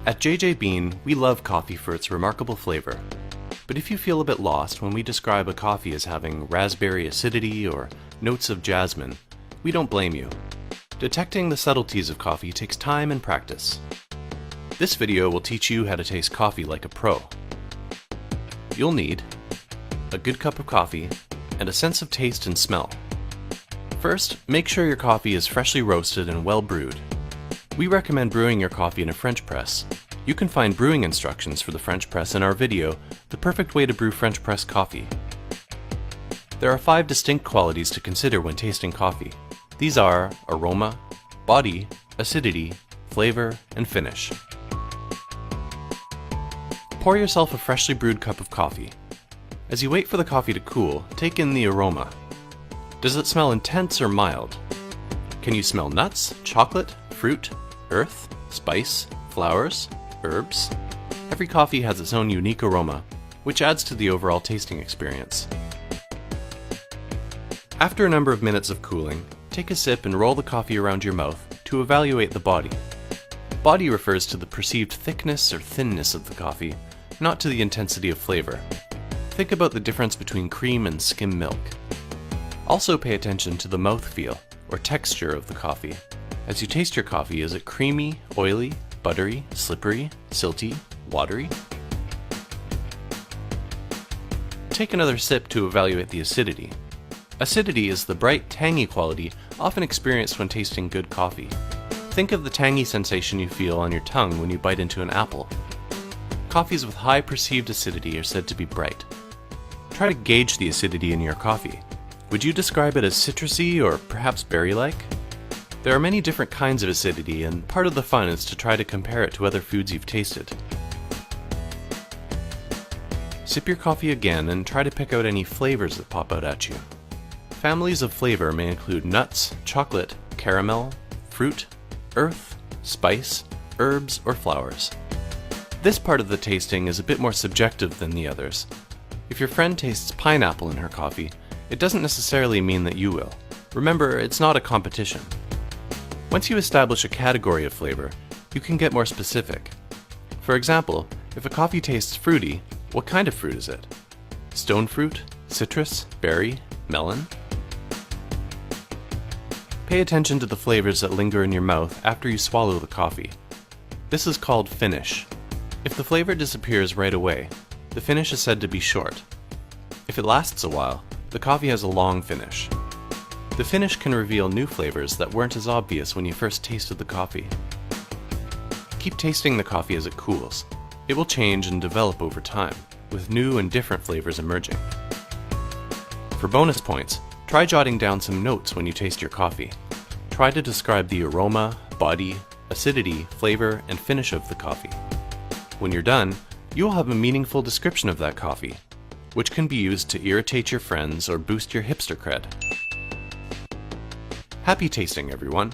At JJ Bean, we love coffee for its remarkable flavor. But if you feel a bit lost when we describe a coffee as having raspberry acidity or notes of jasmine, we don't blame you. Detecting the subtleties of coffee takes time and practice. This video will teach you how to taste coffee like a pro. You'll need a good cup of coffee and a sense of taste and smell. First, make sure your coffee is freshly roasted and well brewed. We recommend brewing your coffee in a French press. You can find brewing instructions for the French press in our video, The Perfect Way to Brew French Press Coffee. There are 5 distinct qualities to consider when tasting coffee. These are aroma, body, acidity, flavor, and finish. Pour yourself a freshly brewed cup of coffee. As you wait for the coffee to cool, take in the aroma. Does it smell intense or mild? Can you smell nuts, chocolate, fruit, earth, spice, flowers, herbs? Every coffee has its own unique aroma, which adds to the overall tasting experience. After a number of minutes of cooling, take a sip and roll the coffee around your mouth to evaluate the body. Body refers to the perceived thickness or thinness of the coffee, not to the intensity of flavor. Think about the difference between cream and skim milk. Also pay attention to the mouthfeel, or texture of the coffee. As you taste your coffee, is it creamy, oily, buttery, slippery, silty, watery? Take another sip to evaluate the acidity. Acidity is the bright, tangy quality often experienced when tasting good coffee. Think of the tangy sensation you feel on your tongue when you bite into an apple. Coffees with high perceived acidity are said to be bright. Try to gauge the acidity in your coffee. Would you describe it as citrusy or perhaps berry-like? There are many different kinds of acidity, and part of the fun is to try to compare it to other foods you've tasted. Sip your coffee again and try to pick out any flavors that pop out at you. Families of flavor may include nuts, chocolate, caramel, fruit, earth, spice, herbs, or flowers. This part of the tasting is a bit more subjective than the others. If your friend tastes pineapple in her coffee, it doesn't necessarily mean that you will. Remember, it's not a competition. Once you establish a category of flavor, you can get more specific. For example, if a coffee tastes fruity, what kind of fruit is it? Stone fruit, citrus, berry, melon? Pay attention to the flavors that linger in your mouth after you swallow the coffee. This is called finish. If the flavor disappears right away, the finish is said to be short. If it lasts a while, the coffee has a long finish. The finish can reveal new flavors that weren't as obvious when you first tasted the coffee. Keep tasting the coffee as it cools. It will change and develop over time, with new and different flavors emerging. For bonus points, try jotting down some notes when you taste your coffee. Try to describe the aroma, body, acidity, flavor, and finish of the coffee. When you're done, you will have a meaningful description of that coffee, which can be used to irritate your friends or boost your hipster cred. Happy tasting, everyone!